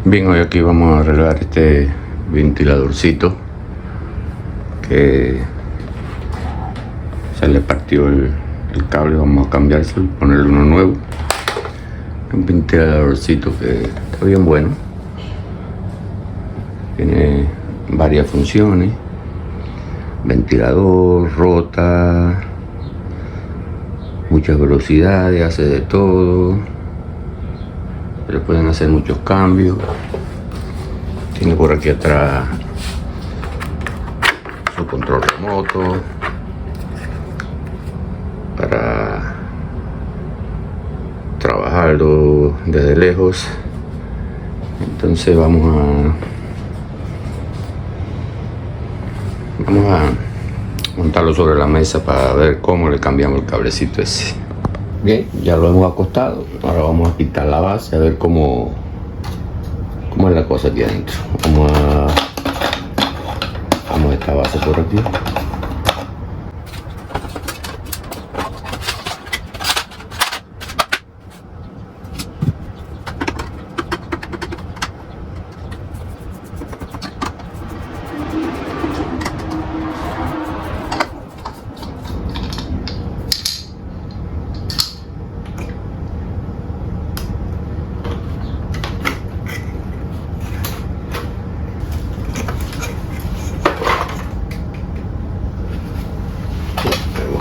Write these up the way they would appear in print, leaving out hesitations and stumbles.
Bien, hoy aquí vamos a arreglar este ventiladorcito que se le partió el cable. Vamos a cambiárselo y ponerle uno nuevo. Un ventiladorcito que está bien bueno, tiene varias funciones: ventilador, rota, muchas velocidades, hace de todo, se le pueden hacer muchos cambios. Tiene por aquí atrás su control remoto para trabajarlo desde lejos. Entonces vamos a montarlo sobre la mesa para ver cómo le cambiamos el cablecito ese. Bien, ya lo hemos acostado. Ahora vamos a quitar la base a ver cómo es la cosa aquí adentro. Vamos a esta base por aquí.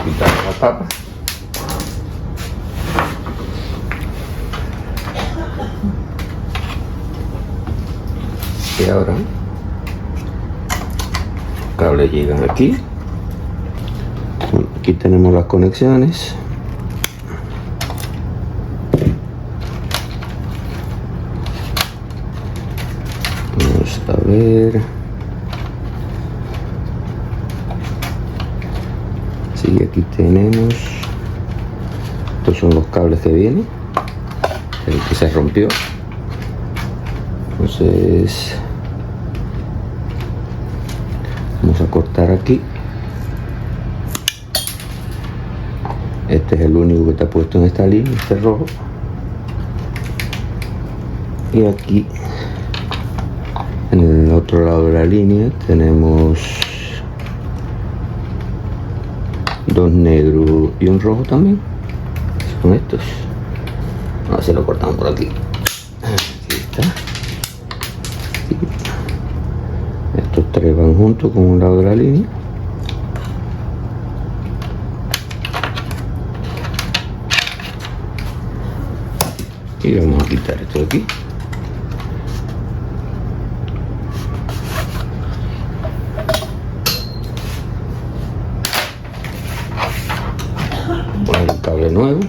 Quitar la tapa. Y ahora los cables llegan aquí. Aquí tenemos las conexiones. Vamos a ver. Y aquí tenemos, estos son los cables que vienen, el que se rompió. Entonces vamos a cortar aquí. Este es el único que está puesto en esta línea, este rojo. Y aquí en el otro lado de la línea tenemos dos negros y un rojo también. Son estos. Ahora se lo cortamos por aquí. Aquí está. Y estos tres van juntos con un lado de la línea. Y vamos a quitar esto de aquí. Poner el cable nuevo.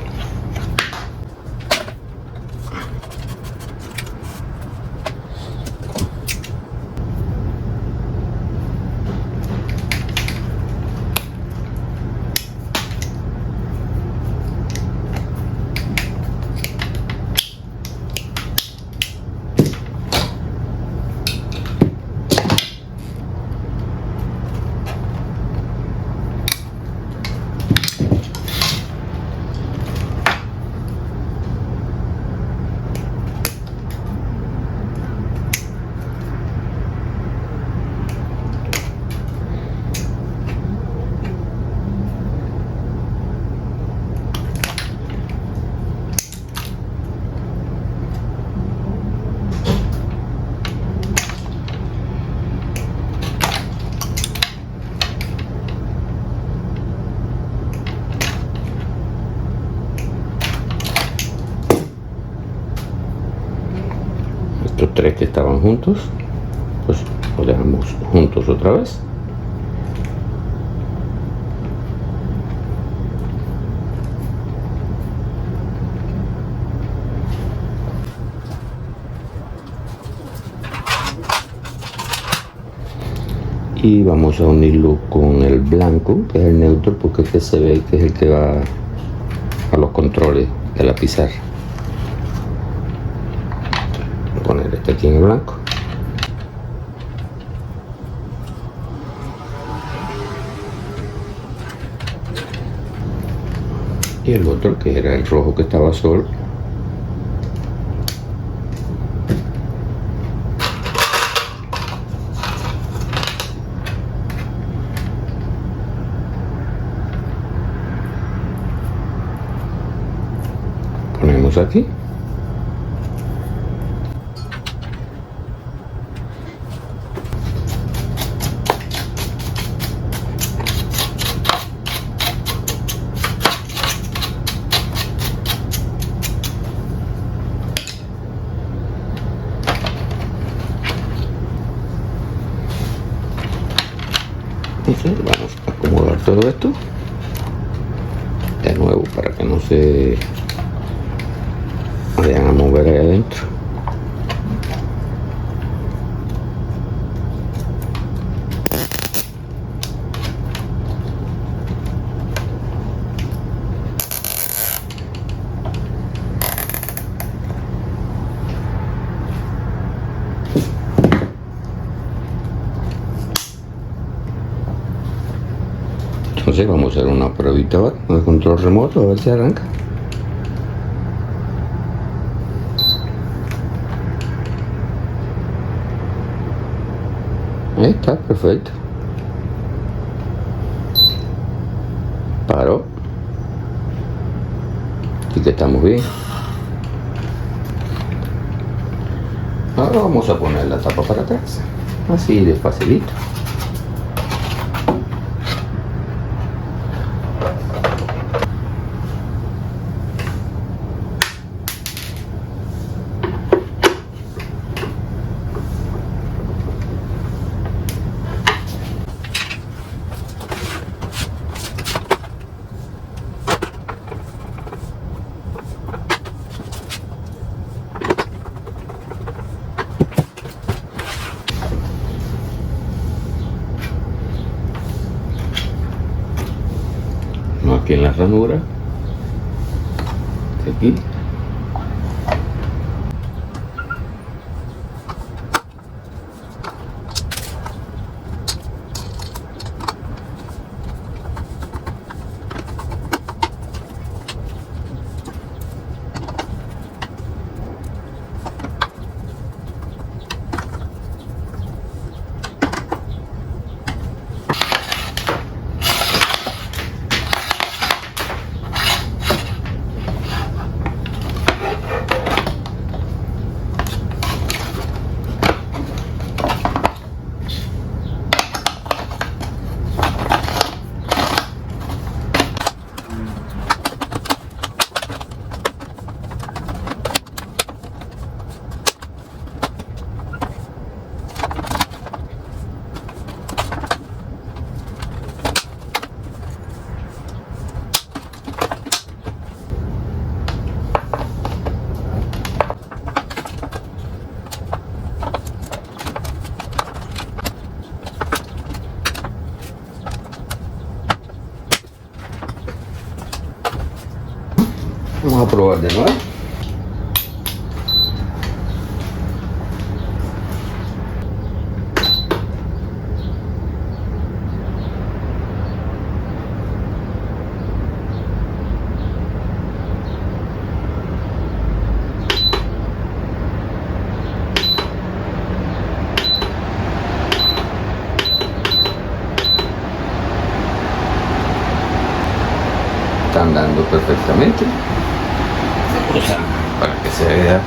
Estos tres que estaban juntos, pues los dejamos juntos otra vez. Y vamos a unirlo con el blanco, que es el neutro, porque este se ve que es el que va a los controles de la pizarra. Poner este aquí en el blanco. Y el otro, que era el rojo que estaba solo, ponemos aquí. Entonces vamos a acomodar todo esto de nuevo para que no se vayan a mover ahí adentro. Entonces vamos a hacer una pruebita ahora con el control remoto a ver si arranca. Ahí está, perfecto. Paró. Así que estamos bien. Ahora vamos a poner la tapa para atrás. Así de facilito. Aquí en la ranura, aquí. Vamos a probar de nuevo. Están dando perfectamente. O sea, para que se vea.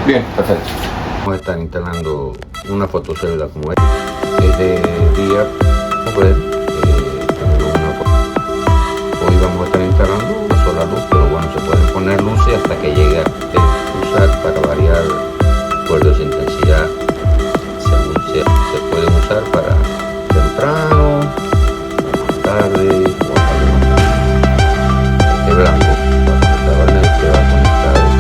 Bien, perfecto. Vamos a estar instalando una fotocélula como esta. Es de día, pues, hoy vamos a estar instalando una sola luz, pero bueno, se pueden poner luces hasta que llegue a usar para variar cuerdas de intensidad. Se pueden usar para temprano, más tarde, o tarde más tarde. Este blanco, que va conectado.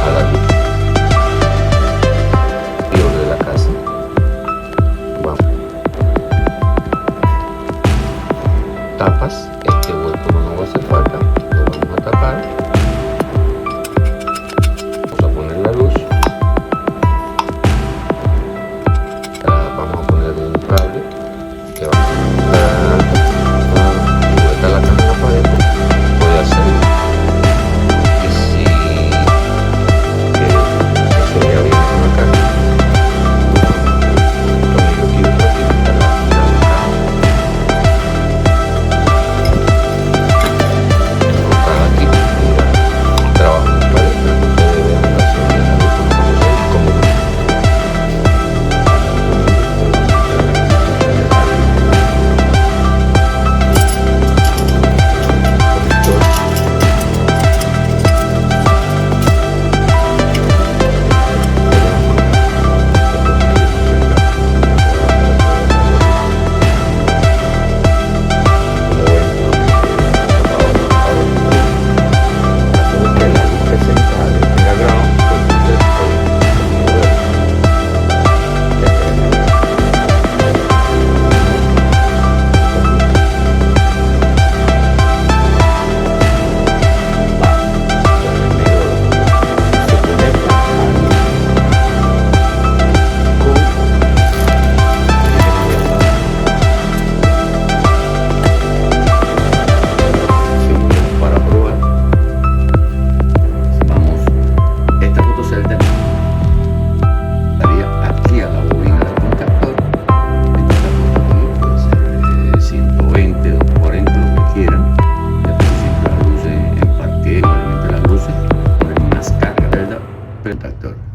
A contactor.